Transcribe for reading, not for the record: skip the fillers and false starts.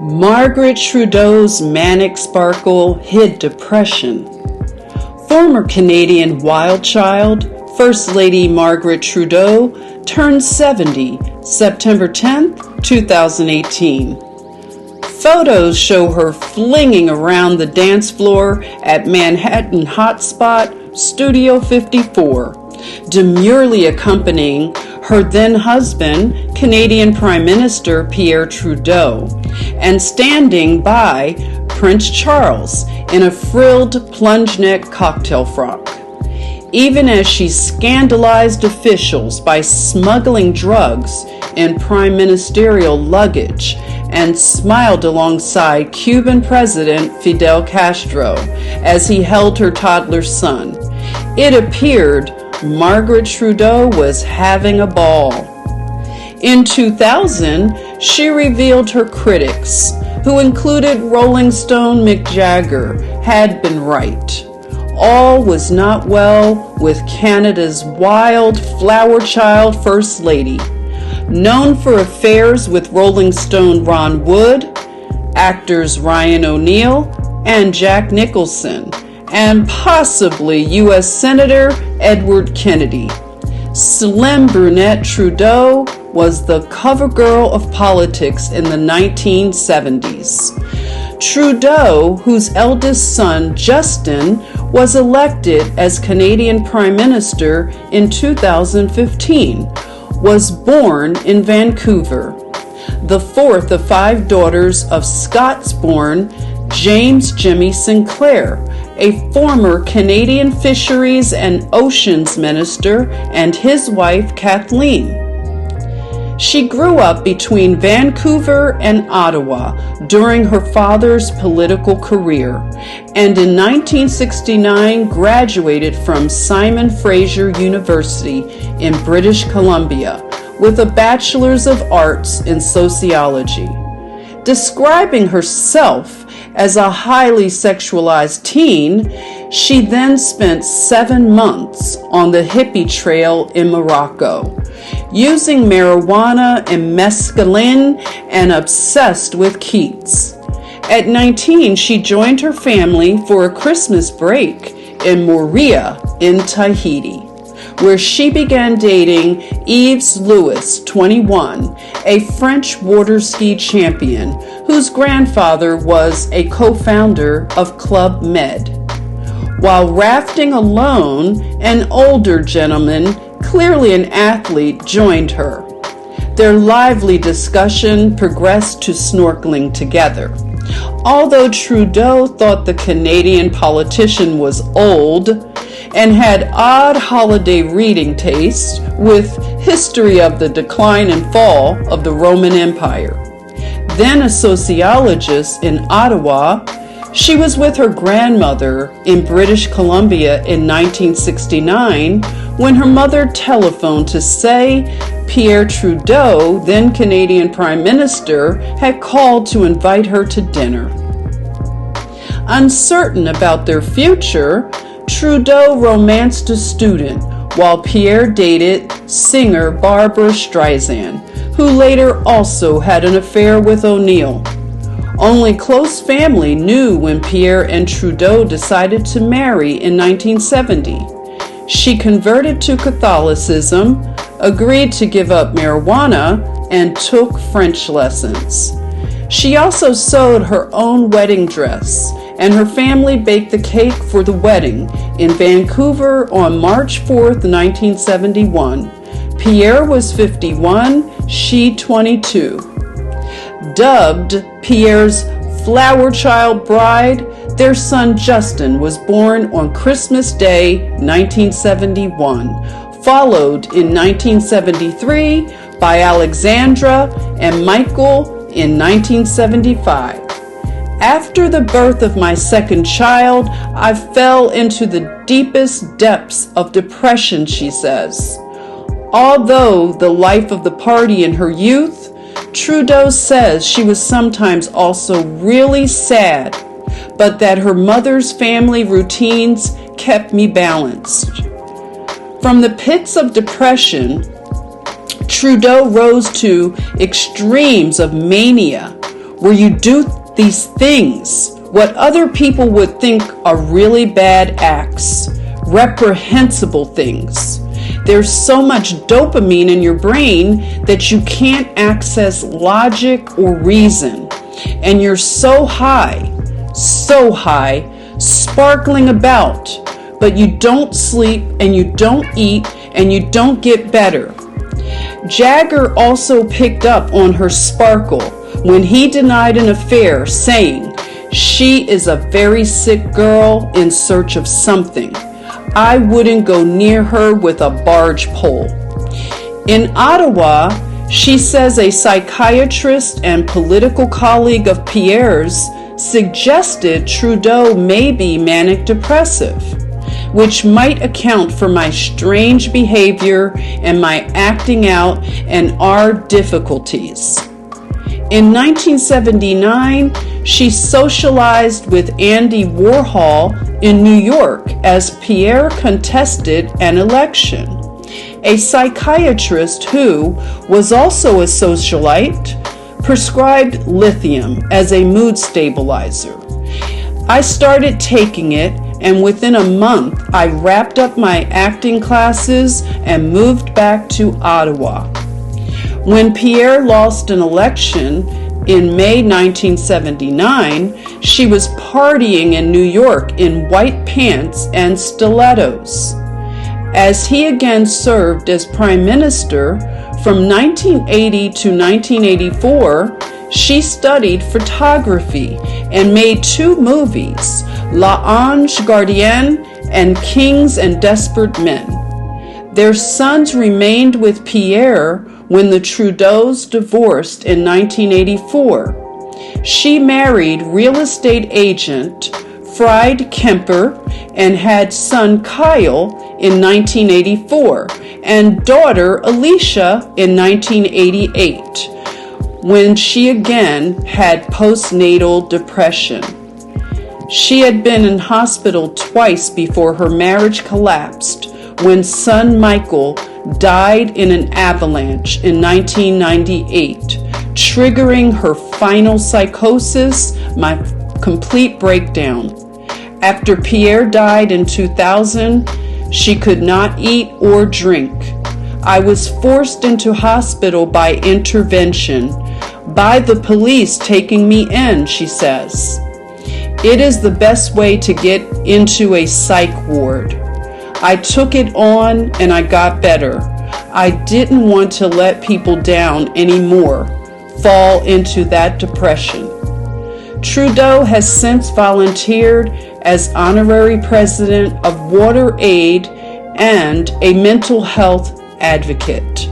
Margaret Trudeau's manic sparkle hid depression. Former Canadian wild child, First Lady Margaret Trudeau, turned 70, September 10, 2018. Photos show her flinging around the dance floor at Manhattan hotspot Studio 54, demurely accompanying her then-husband, Canadian Prime Minister Pierre Trudeau, and standing by Prince Charles in a frilled plunge-neck cocktail frock. Even as she scandalized officials by smuggling drugs in prime ministerial luggage and smiled alongside Cuban President Fidel Castro as he held her toddler son, it appeared Margaret Trudeau was having a ball. In 2000, she revealed her critics, who included Rolling Stone Mick Jagger, had been right. All was not well with Canada's wild flower child First Lady. Known for affairs with Rolling Stone Ron Wood, actors Ryan O'Neal and Jack Nicholson, and possibly U.S. Senator Edward Kennedy. Slim brunette Trudeau was the cover girl of politics in the 1970s. Trudeau, whose eldest son, Justin, was elected as Canadian Prime Minister in 2015, was born in Vancouver. The fourth of five daughters of Scots-born James Jimmy Sinclair, a former Canadian Fisheries and Oceans Minister, and his wife Kathleen. She grew up between Vancouver and Ottawa during her father's political career, and in 1969 graduated from Simon Fraser University in British Columbia with a Bachelor's of Arts in Sociology. Describing herself as a highly sexualized teen, she then spent 7 months on the hippie trail in Morocco, using marijuana and mescaline, and obsessed with Keats. At 19, she joined her family for a Christmas break in Moorea in Tahiti, where she began dating Yves Louis, 21, a French water ski champion whose grandfather was a co-founder of Club Med. While rafting alone, an older gentleman, clearly an athlete, joined her. Their lively discussion progressed to snorkeling together. Although Trudeau thought the Canadian politician was old and had odd holiday reading tastes with History of the Decline and Fall of the Roman Empire, then a sociologist in Ottawa, she was with her grandmother in British Columbia in 1969 when her mother telephoned to say Pierre Trudeau, then Canadian Prime Minister, had called to invite her to dinner. Uncertain about their future, Trudeau romanced a student while Pierre dated singer Barbra Streisand, who later also had an affair with O'Neal. Only close family knew when Pierre and Trudeau decided to marry in 1970. She converted to Catholicism, agreed to give up marijuana, and took French lessons. She also sewed her own wedding dress, and her family baked the cake for the wedding in Vancouver on March 4th, 1971. Pierre was 51, she 22. Dubbed Pierre's flower child bride, their son Justin was born on Christmas Day, 1971, followed in 1973 by Alexandra and Michael in 1975. After the birth of my second child, I fell into the deepest depths of depression, she says. Although the life of the party in her youth, Trudeau says she was sometimes also really sad, but that her mother's family routines kept me balanced. From the pits of depression, Trudeau rose to extremes of mania, where you do these things, what other people would think are really bad acts, reprehensible things. There's so much dopamine in your brain that you can't access logic or reason. And you're so high, sparkling about, but you don't sleep and you don't eat and you don't get better. Jagger also picked up on her sparkle when he denied an affair, saying, "She is a very sick girl in search of something. I wouldn't go near her with a barge pole." In Ottawa, she says a psychiatrist and political colleague of Pierre's suggested Trudeau may be manic depressive, which might account for my strange behavior and my acting out and our difficulties. In 1979, she socialized with Andy Warhol in New York as Pierre contested an election. A psychiatrist who was also a socialite prescribed lithium as a mood stabilizer. I started taking it, and within a month I wrapped up my acting classes and moved back to Ottawa. When Pierre lost an election in May 1979, she was partying in New York in white pants and stilettos. As he again served as Prime Minister from 1980 to 1984, she studied photography and made 2 movies, L'Ange Gardien and Kings and Desperate Men. Their sons remained with Pierre when the Trudeaus divorced in 1984. She married real estate agent Fried Kemper and had son Kyle in 1984 and daughter Alicia in 1988, when she again had postnatal depression. She had been in hospital twice before her marriage collapsed when son Michael died in an avalanche in 1998, triggering her final psychosis, my complete breakdown. After Pierre died in 2000, she could not eat or drink. I was forced into hospital by intervention, by the police taking me in, she says. It is the best way to get into a psych ward. I took it on and I got better. I didn't want to let people down anymore, fall into that depression. Trudeau has since volunteered as honorary president of Water Aid and a mental health advocate.